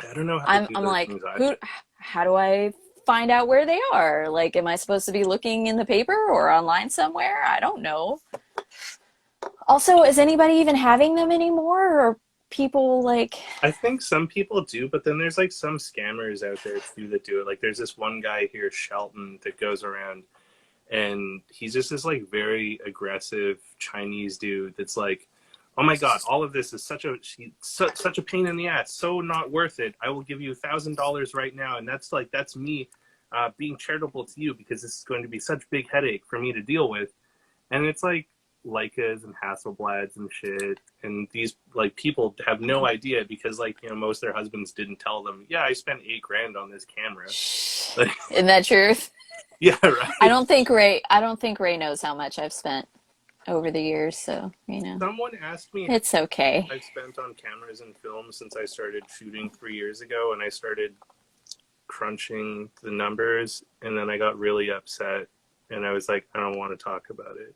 I don't know how to I'm do those like, things either. how do I find out where they are? Like, am I supposed to be looking in the paper or online somewhere? I don't know. Also, is anybody even having them anymore? Or people like, I think some people do, but then there's like some scammers out there too that do it. Like there's this one guy here, Shelton, that goes around and he's just this like very aggressive Chinese dude that's like, oh my god, all of this is such a pain in the ass, so not worth it. I will give you $1,000 right now, and that's me being charitable to you because this is going to be such a big headache for me to deal with. And it's like Leicas and Hasselblads and shit, and these like people have no idea because like most of their husbands didn't tell them. Yeah, I spent $8,000 on this camera. Like, isn't that truth? yeah, right. I don't think Ray knows how much I've spent over the years, so, Someone asked me it's okay. I've spent on cameras and films since I started shooting 3 years ago, and I started crunching the numbers, and then I got really upset, and I was like, I don't want to talk about it.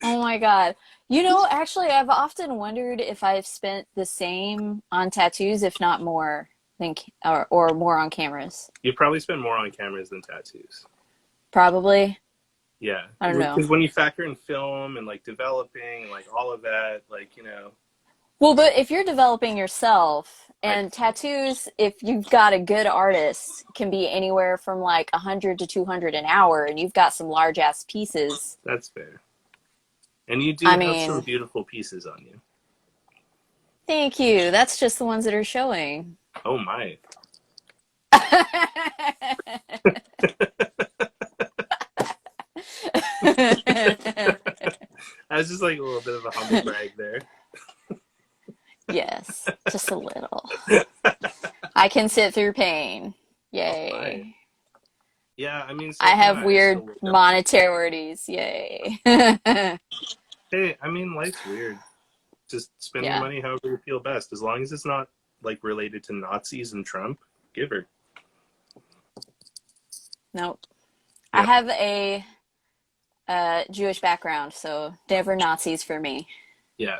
Oh my God. Actually, I've often wondered if I've spent the same on tattoos, if not more or more on cameras. You probably spend more on cameras than tattoos. Probably. Yeah, I don't know. because when you factor in film and like developing and like all of that, like Well, but if you're developing yourself I and tattoos, if you've got a good artist, can be anywhere from like 100 to 200 an hour, and you've got some large ass pieces. that's fair. And you do I have some mean, beautiful pieces on you. thank you. That's just the ones that are showing. Oh my. I was just like a little bit of a humble brag there. Yes, just a little. I can sit through pain. Oh my. Yay. Yeah, I mean, so I can have I. So weird we're done. monetarities. Yay. Hey, I mean, life's weird. Just spend your Yeah. money however you feel best, as long as it's not like related to Nazis and Trump. Give her. Nope. I Yep. have a Jewish background, so never Nazis for me. Yeah.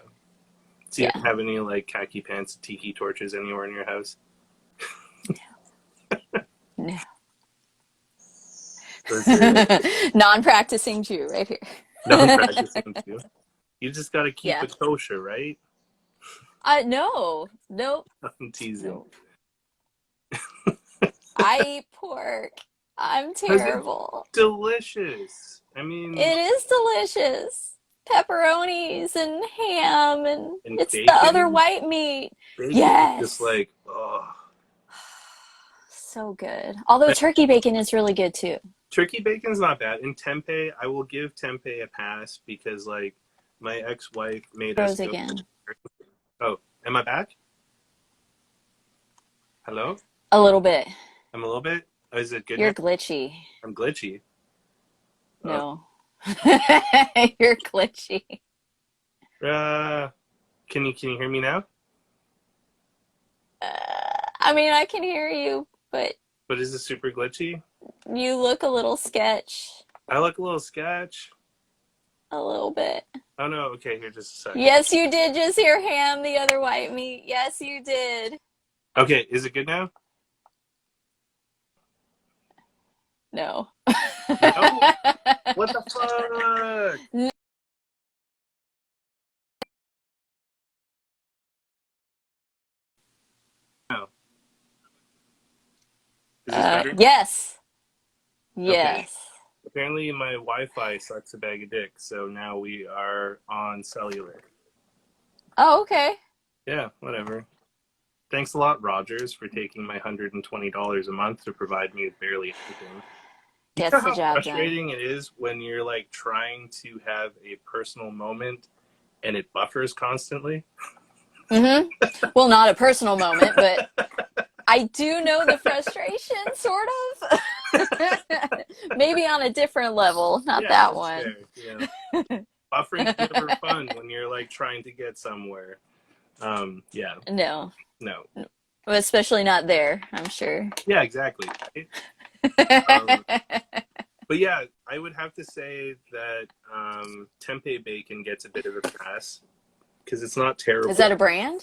So you Yeah. don't have any like khaki pants, tiki torches anywhere in your house? No. Those are Non-practicing Jew right here. non-practicing too. You just got to keep Yeah. it kosher, right? No. Nope. I'm teasing. Nope. I eat pork. I'm Because it's terrible. delicious. I mean, It is delicious. Pepperonis and ham, and and it's the other bacon. white meat. Bacon is just Yes. like, oh. So good. Although turkey bacon is really good too. Turkey bacon's not bad. And tempeh, I will give tempeh a pass because like my ex-wife made us Rose go. again. Oh, am I back? Hello? A little bit. I'm a little bit. Oh, is it good now? You're glitchy. I'm glitchy. Oh. No. You're glitchy. Uh, can you hear me now? I mean, I can hear you, but But is it super glitchy? you look a little sketch. I look a little sketch. A little bit. Oh no, okay, here just a second. Yes, you did just hear ham, the other white meat. Yes, you did. Okay, is it good now? No. No? What the fuck? No. Is this better? Yes. Okay. Yes. Apparently my Wi-Fi sucks a bag of dicks, so now we are on cellular. Oh, okay. Yeah, whatever. Thanks a lot, Rogers, for taking my $120 a month to provide me with barely anything. You know Gets the how job done. frustrating it is when you're like trying to have a personal moment and it buffers constantly? Mm-hmm. Well, not a personal moment, but I do know the frustration, sort of. Maybe on a different level, not Yeah, that that's one. fair. You know, buffering's never fun when you're like trying to get somewhere. Yeah, No, no. especially not there, I'm sure. Yeah, exactly. Right? Um, but yeah, I would have to say that tempeh bacon gets a bit of a pass because it's not Is terrible. that a brand?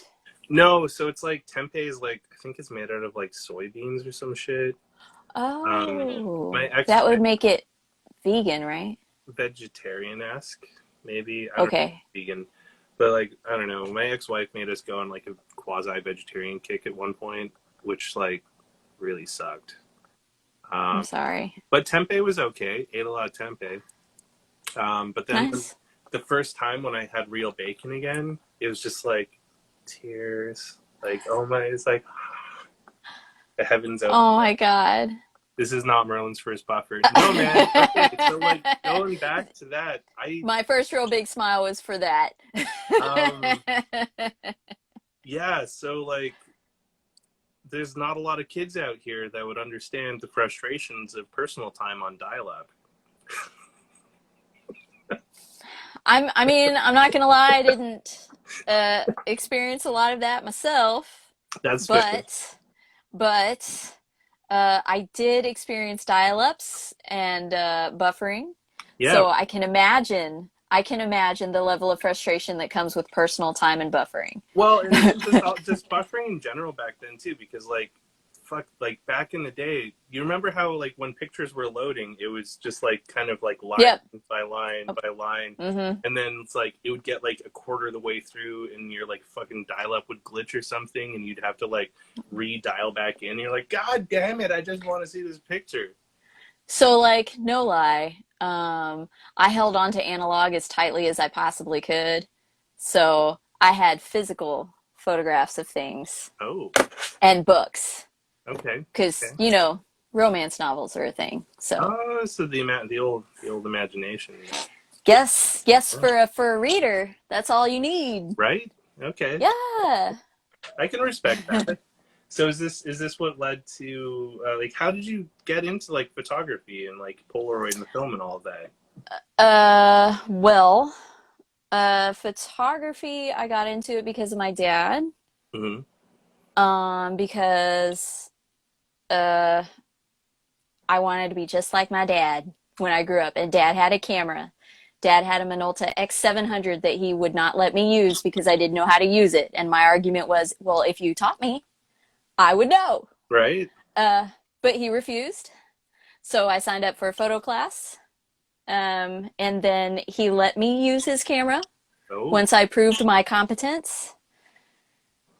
No, so it's like tempeh is like I think it's made out of like soybeans or some shit. My Oh, that would ex-wife, make it vegan, right? vegetarian-esque, maybe. I don't know, Okay. vegan. But like, I don't know. My ex-wife made us go on like a quasi-vegetarian kick at one point, which like really sucked. I'm Um, sorry. but tempeh was okay. Ate a lot of tempeh. But then Nice. the first time when I had real bacon again, it was just like tears. Like, oh my, it's like the heavens open. Oh my God. This is not Merlin's first buffer. No, man. Okay, so like going back to that, My first real big smile was for that. um yeah, so like there's not a lot of kids out here that would understand the frustrations of personal time on dial-up. I mean, I'm not gonna lie, I didn't experience a lot of that myself, That's fair. but I did experience dial-ups and buffering, Yeah. so I can imagine the level of frustration that comes with personal time and buffering. Well, and then just buffering in general back then too, because like fuck, like back in the day, you remember how like when pictures were loading, it was just like kind of like line Yep. by line by line, Mm-hmm. and then it's like it would get like a quarter of the way through, and your like fucking dial up would glitch or something, and you'd have to like re-dial back in. And you're like, God damn it, I just want to see this picture. So, like, no lie, I held on to analog as tightly as I possibly could. So I had physical photographs of things Oh, and books okay, because, okay. romance novels are a thing. So Oh, so the old imagination, yes, for a reader, that's all you need. right? Okay, Yeah. I can respect that. So is this what led to like how did you get into like photography and like Polaroid and the film and all of that? Well, photography, I got into it because of my dad. Mm-hmm. Because uh I wanted to be just like my dad when I grew up, and dad had a camera. Dad had a Minolta X700 that he would not let me use because I didn't know how to use it. And my argument was, well, if you taught me, I would know. Right? Uh, but he refused. So I signed up for a photo class. And then he let me use his camera Oh, once I proved my competence.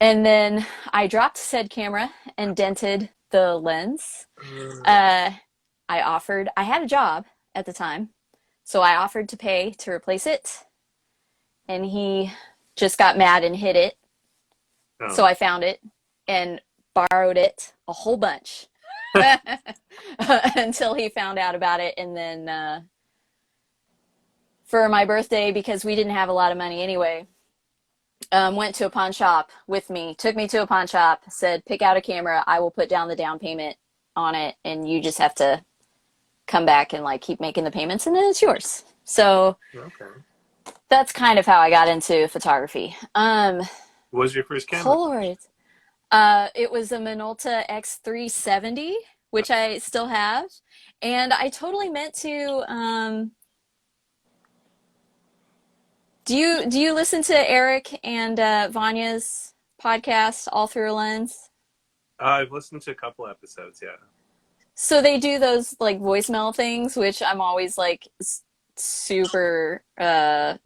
And then I dropped said camera and dented the lens. Uh, I had a job at the time, so I offered to pay to replace it, and he just got mad and hid it. So oh, I found it and borrowed it a whole bunch until he found out about it. And then for my birthday, because we didn't have a lot of money anyway, went to a pawn shop with me, took me to a pawn shop, said, pick out a camera. I will put down the down payment on it, and you just have to come back and like keep making the payments, and then it's yours. So okay. that's kind of how I got into photography. What was your first camera? Polaroids. It was a Minolta X370, which I still have, and I totally meant to. Do you listen to Eric and Vanya's podcast, All Through a Lens? I've listened to a couple episodes. Yeah. So they do those like voicemail things, which I'm always like super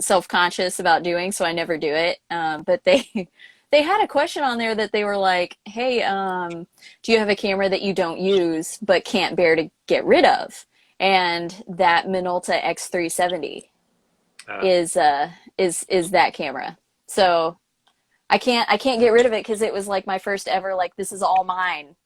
self-conscious about doing, so I never do it. But they they had a question on there that they were like, "Hey, do you have a camera that you don't use but can't bear to get rid of?" And that Minolta X370 Uh, is that camera. So I can't get rid of it because it was like my first ever, like, this is all mine.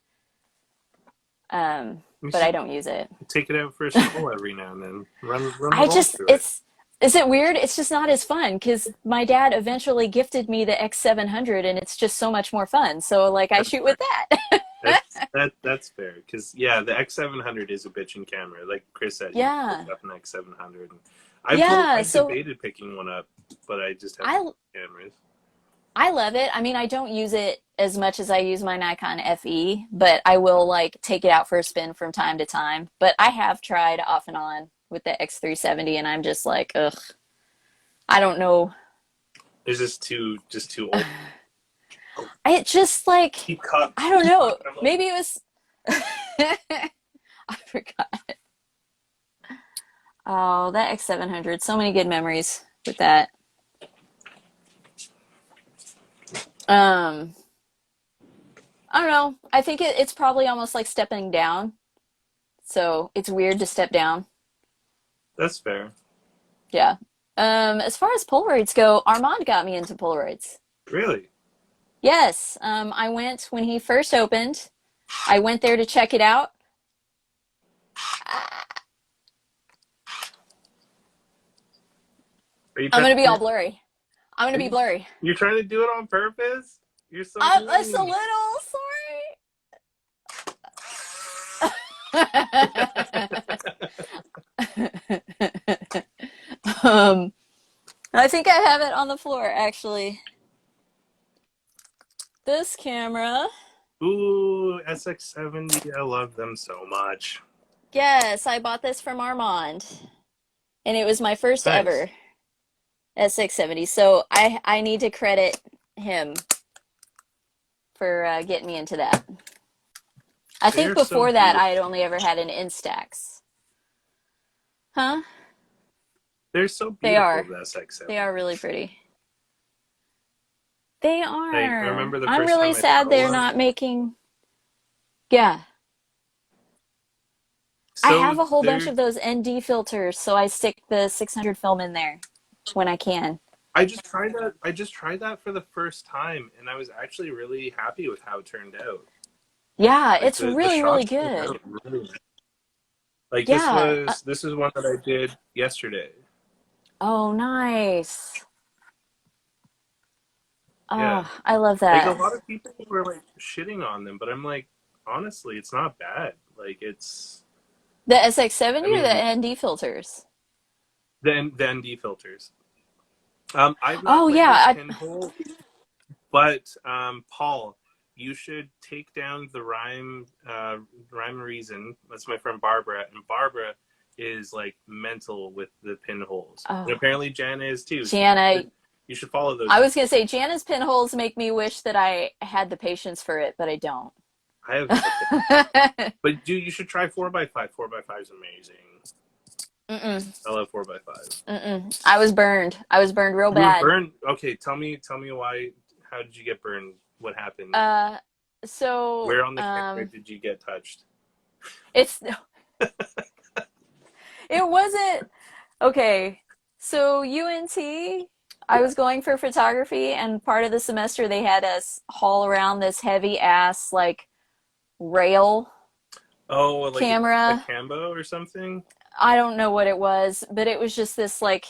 You But I should don't use it. take it out for a stroll every now and then. Run the I ball just through it. it's Is it weird? It's just not as fun because my dad eventually gifted me the X700 and it's just so much more fun. So like I That's shoot fair. with that. That's fair. Because yeah, the X700 is a bitchin' camera. Like Chris said, you Yeah. picked up an X700. Yeah, I've so debated picking one up, but I just have I cameras. I love it. I mean, I don't use it as much as I use my Nikon FE, but I will like take it out for a spin from time to time. But I have tried off and on with the X370 and I'm just like, ugh, I don't know. It's just too old. It just like, Keep caught. I don't Keep know. caught. Maybe it was I forgot. Oh, that X700. So many good memories with that. Um, I don't know. I think it's probably almost like stepping down. So it's weird to step down. That's fair. Yeah. As far as Polaroids go, Armand got me into Polaroids. Really? Yes. I went when he first opened. I went there to check it out. Are you I'm trying gonna be all to? blurry. I'm gonna Are be you, blurry. you're trying to do it on purpose? You're so I'm just a mean. little sorry. um, I think I have it on the floor actually. This camera. Ooh, SX70. I love them so much. Yes, I bought this from Armand, and it was my first Nice. ever S670. So I need to credit him for getting me into that. I think They're so before that I beautiful. had only ever had an Instax. Huh? They're so They beautiful, are. the They SX70. are really pretty. They I are. remember the I'm first really time I sad saw they're one. not making. Yeah. I So have a whole bunch they're of those ND filters, so I stick the 600 film in there when I can. I just tried that. I just tried that for the first time, and I was actually really happy with how it turned out. Yeah, Like it's the really, really shots turned good. out really nice. Like Yeah. this is one that I did yesterday. Oh, nice. Yeah, Oh, I love like a that. lot of people were like shitting on them, but I'm like, honestly, it's not bad. Like it's, The I SX70 or the mean, ND filters? the ND filters. I've not Oh, played yeah. with I, pinhole, but Paul, you should take down the rhyme and reason. That's my friend Barbara, and Barbara is like mental with the pinholes, and oh, apparently Jan is too. So Jana. you should follow those. I was gonna say Jana's pinholes make me wish that I had the patience for it, but I don't. I have no pin, but dude, you should try 4x5. 4x5 is amazing. Mm-mm. I love 4x5. Mm-mm. I was burned. I was burned real You were bad. burned. Okay, tell me why. How did you get burned? What happened? Uh, so Where on the camera did you get touched? it's it wasn't okay. So UNT, I Yeah. was going for photography, and part of the semester they had us haul around this heavy ass like rail Oh, like a camera. Cambo or something? I don't know what it was, but it was just this like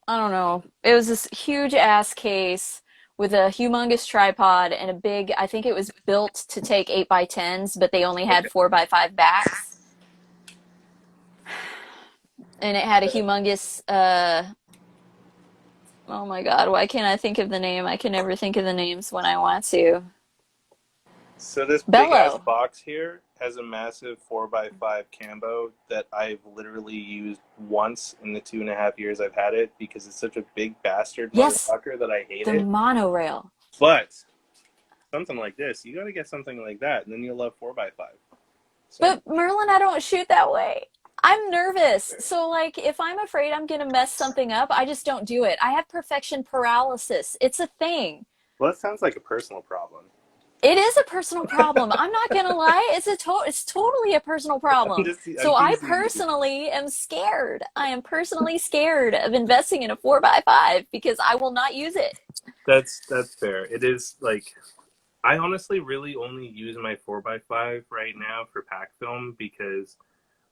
I don't know. It was this huge ass case with a humongous tripod and a big, I think it was built to take 8 by 10s, but they only had Okay. 4 by 5 backs. And it had a humongous, oh my God, why can't I think of the name? I can never think of the names when I want to. So this big ass Bellow. box here has a massive 4x5 Cambo that I've literally used once in the 2.5 years I've had it because it's such a big bastard Yes, motherfucker that I hate the it. monorail. But something like this, you got to get something like that, and then you'll love 4x5 so But much. Merlin, I don't shoot that way. I'm nervous. So, like, if I'm afraid I'm going to mess something up, I just don't do it. I have perfection paralysis. It's a thing. Well, that sounds like a personal problem. It is a personal problem. I'm not gonna lie. It's totally a personal problem. I'm So I teasing you. personally am scared. I am personally scared of investing in a 4 by 5 because I will not use it. That's fair. It is like I honestly really only use my 4x5 right now for pack film because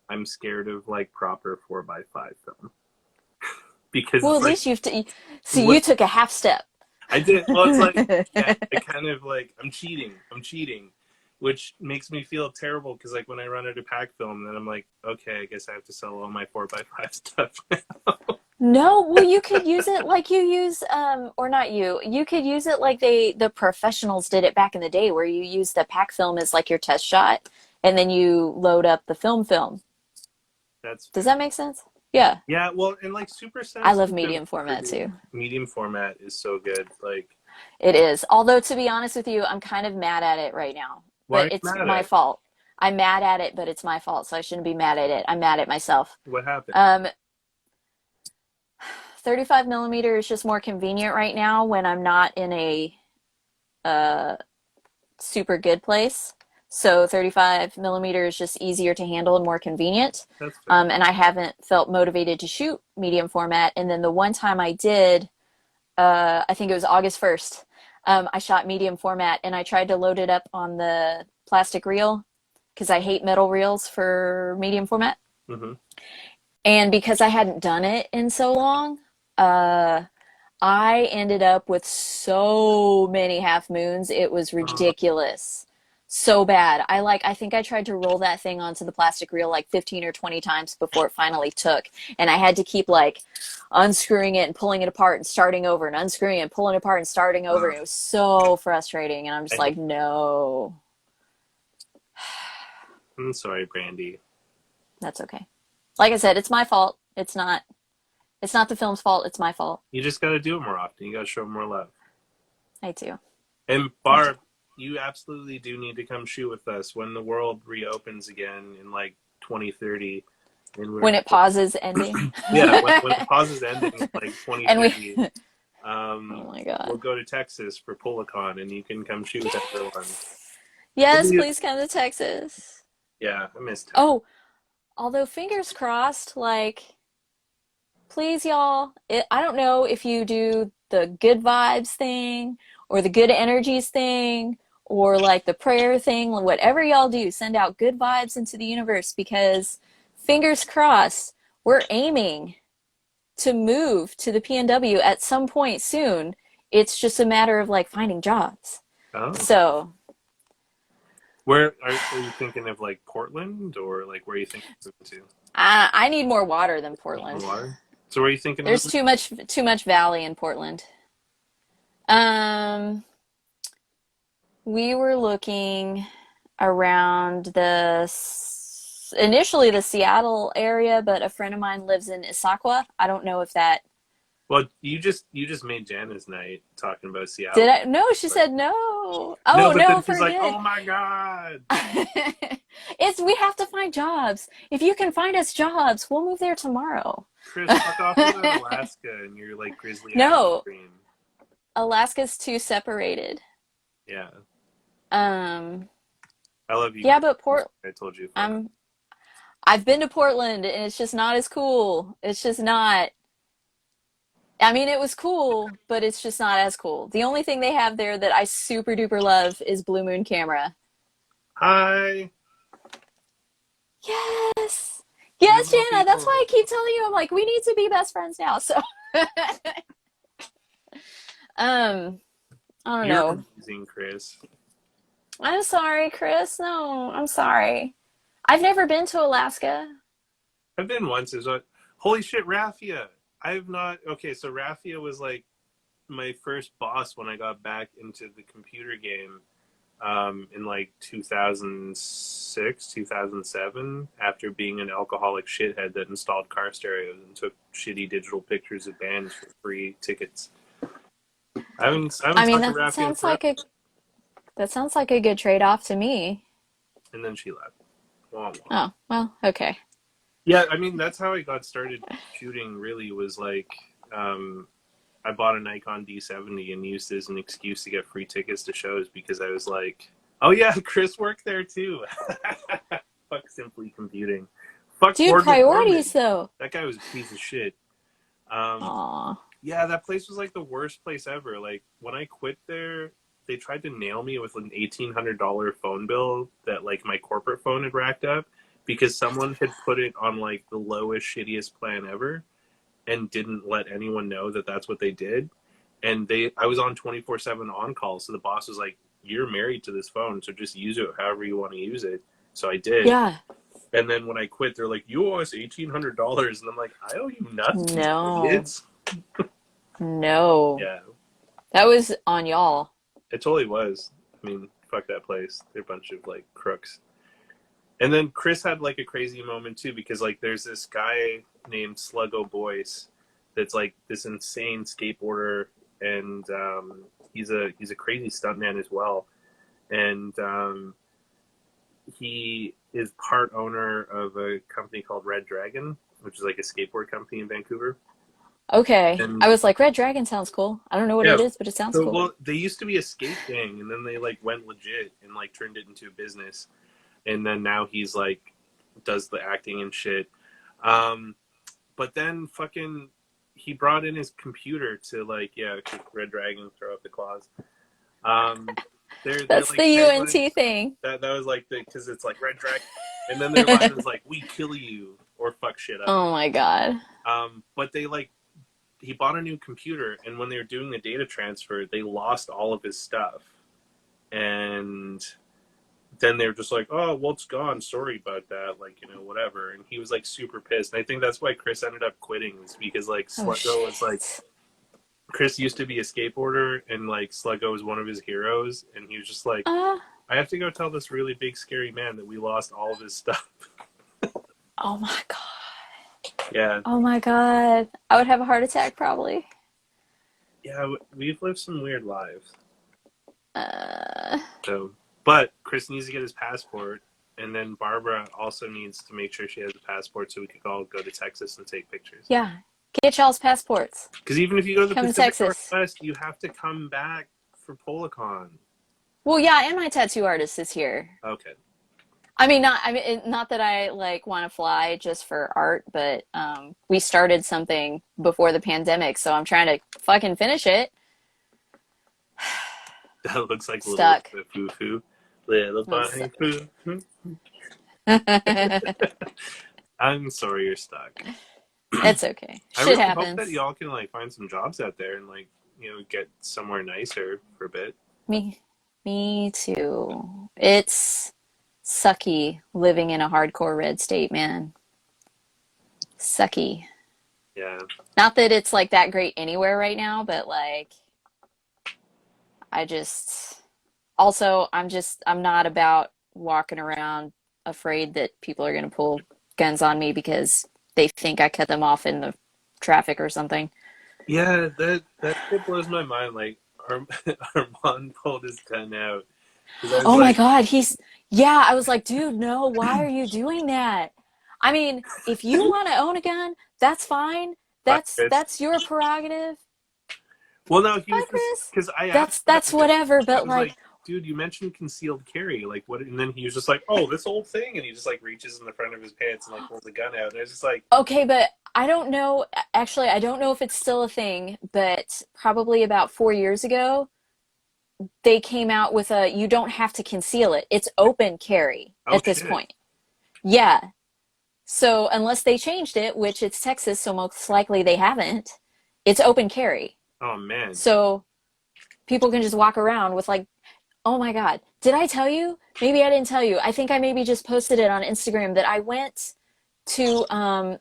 I'm scared of like proper 4x5 film because Well, it's at like least see, what you took a half step. I did. Well, it's like yeah, I kind of like I'm cheating. I'm cheating, which makes me feel terrible because like when I run out of pack film, then I'm like, okay, I guess I have to sell all my 4x5 stuff. No, well, you could use it like you use, or not you. You could use it like the professionals did it back in the day, where you use the pack film as like your test shot, and then you load up the film. That's Does fair. that make sense? Yeah, Yeah, well, and like super I love sensitive medium format too. medium format is so good. Like, It is. Although to be honest with you, I'm kind of mad at it right now, why are but you it's mad my at it? fault. I'm mad at it, but it's my fault, so I shouldn't be mad at it. I'm mad at myself. What happened? Um, 35 millimeter is just more convenient right now when I'm not in a uh, super good place. So 35 millimeter is just easier to handle and more convenient. That's fair. And I haven't felt motivated to shoot medium format. And then the one time I did, I think it was August 1st, I shot medium format and I tried to load it up on the plastic reel because I hate metal reels for medium format. Hmm. And because I hadn't done it in so long, uh, I ended up with so many half moons. It was ridiculous. So bad. I think I tried to roll that thing onto the plastic reel like 15 or 20 times before it finally took. And I had to keep like unscrewing it and pulling it apart and starting over and unscrewing it and pulling it apart and starting over. And it was so frustrating. And I'm just like, no, I'm sorry, Brandy. that's okay. Like I said, it's my fault. It's not the film's fault. It's my fault. You just got to do it more often. You got to show more love. I do. And Barb, you absolutely do need to come shoot with us when the world reopens again in like 2030. And When we're it pauses ending. yeah, when the pause is ending in like And we 2030, oh my we'll god. go to Texas for Polacon, and you can come shoot with everyone. Yes. Yes, please come to Texas. Yeah, I miss Texas. Oh, although fingers crossed, like please y'all, I don't know if you do the good vibes thing or the good energies thing or like the prayer thing, whatever y'all do, send out good vibes into the universe because fingers crossed, we're aiming to move to the PNW at some point soon. It's just a matter of like finding jobs. Oh, So, where are you thinking of? Like Portland, or like where are you thinking of moving to? I need more water than More Portland. water. So where are you thinking of There's moving? too much valley in Portland. Um, we were looking around initially the Seattle area, but a friend of mine lives in Issaquah. I don't know if that Well, you just made Jana's night talking about did Seattle. I. No, she said no. No, Oh but no, then she's like, forget. "Oh my god, It's we have to find jobs. If you can find us jobs, we'll move there tomorrow. Chris, fuck off about Alaska and your like Grizzly Adams No, dream." Alaska's too separated. Yeah, Um, I love you, yeah, Chris. but I told you, fuck off. I'm I've been to Portland and it's just not as cool. It's just not. I mean, it was cool, but it's just not as cool. The only thing they have there that I super duper love is Blue Moon Camera. Hi, Yes. Yes, beautiful Jana. That's why people. I keep telling you I'm like we need to be best friends now. So, um, I don't You're know. amazing, Chris. I'm sorry, Chris. No, I'm sorry. I've never been to Alaska. I've been once. Is what? Holy shit, Raffia. I've not. Okay, so Raffia was like my first boss when I got back into the computer game in like 2006, 2007, after being an alcoholic shithead that installed car stereos and took shitty digital pictures of bands for free tickets. I haven't I mean, talked to Raffia in forever. that sounds like a good trade-off to me. And then she left. Wah, wah. Oh, well, okay. Yeah, I mean, that's how I got started shooting, really, was like um, I bought a Nikon D70 and used it as an excuse to get free tickets to shows because I was like, oh yeah, Chris worked there too. Fuck Simply Computing. Fuck Dude, Ford priorities McCormick. though. That guy was a piece of shit. Um, Aw. Yeah, that place was like the worst place ever. Like when I quit there, they tried to nail me with an $1,800 phone bill that like my corporate phone had racked up because someone had put it on like the lowest, shittiest plan ever and didn't let anyone know that that's what they did. And I was on 24/7 on call, so the boss was like, "You're married to this phone, so just use it however you want to use it." So I did. Yeah. And then when I quit, they're like, "You owe us $1,800," and I'm like, "I owe you nothing, No. idiots." No. Yeah, That was on y'all. it totally was. I mean, fuck that place. They're a bunch of like crooks. And then Chris had like a crazy moment too because like there's this guy named Sluggo Boyce that's like this insane skateboarder, and he's a crazy stuntman as well. And he is part owner of a company called Red Dragon, which is like a skateboard company in Vancouver. Okay. And I was like, Red Dragon sounds cool. I don't know what yeah, it is, but it sounds so cool. well, they used to be a skate gang, and then they like went legit and like turned it into a business. And then now he's like does the acting and shit. But then fucking he brought in his computer to like Red Dragon throw up the claws. Um, they're That's the like tagline UNT thing. that was like the because it's like Red Dragon, and then their line is like "We kill you" or "fuck shit up." Oh my God. But they like he bought a new computer, and when they were doing the data transfer, they lost all of his stuff, and then they were just like, "Oh, well, it's gone. Sorry about that. Like, whatever." And he was like super pissed. And I think that's why Chris ended up quitting, is because like Oh Sluggo was like shit. Chris used to be a skateboarder, and like Sluggo was one of his heroes, and he was just like, Uh, "I have to go tell this really big scary man that we lost all of his stuff." oh my God. Yeah, Oh my God. I would have a heart attack probably. yeah, we've lived some weird lives. Uh, So, but Chris needs to get his passport, and then Barbara also needs to make sure she has a passport so we could all go to Texas and take pictures. yeah. Get y'all's passports. Because even if you go to the Come to Pacific Texas. Northwest, you have to come back for Polacon. Well, yeah, and my tattoo artist is here. Okay. Not that I like want to fly just for art, but we started something before the pandemic, so I'm trying to fucking finish it. That looks like little Stuck. foo foo. Little I'm bunny foo foo. I'm sorry you're stuck. It's okay. I Shit really hope that happens. y'all can like find some jobs out there and like get somewhere nicer for a bit. Me too. It's sucky living in a hardcore red state, man. Sucky. Yeah. Not that it's like that great anywhere right now, but like I just also I'm not about walking around afraid that people are going to pull guns on me because they think I cut them off in the traffic or something. Yeah, that shit blows my mind. Like Armand pulled his gun out because I was Oh my like, God, yeah, I was like, dude, no, why are you doing that? I mean, if you want to own a gun, that's fine. "Bye, That's Chris." that's your prerogative. Well, no, he Bye, was just Chris. because I asked That's about it. whatever, I but was like, like, "Dude, you mentioned concealed carry. Like, what?" And then he was just like, "Oh, this old thing," and he just like reaches in the front of his pants and like pulls a gun out. And I was just like, okay, but I don't know. Actually, I don't know if it's still a thing, but probably about 4 years ago, they came out with a you don't have to conceal it. It's open carry "Oh at this shit." point. Yeah. So unless they changed it, which it's Texas, so most likely they haven't, it's open carry. Oh man. So people can just walk around with like, oh my God, did I tell you? Maybe I didn't tell you. I think I maybe just posted it on Instagram that I went to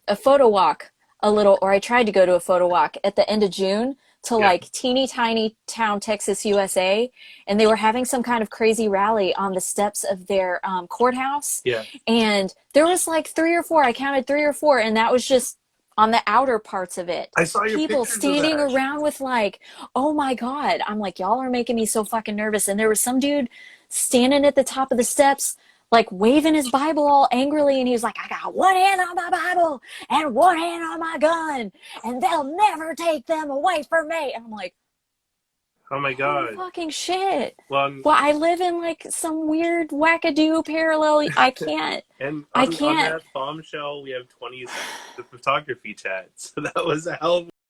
a photo walk or I tried to go to a photo walk at the end of June to Yeah. like teeny tiny town Texas, USA, and they were having some kind of crazy rally on the steps of their courthouse, Yeah. and there was like three or four. I counted three or four, and that was just on the outer parts of it. I saw your People pictures of standing that. around with like, oh my God. I'm like, y'all are making me so fucking nervous. And there was some dude standing at the top of the steps, like waving his Bible all angrily. And he was like, I got one hand on my Bible and one hand on my gun, and they'll never take them away from me. And I'm like, Oh my holy god. fucking shit. Well, Well, I live in like some weird wackadoo parallel. I can't. and I on can't. that bombshell, we have 20 seconds of photography chat. So that was a hell of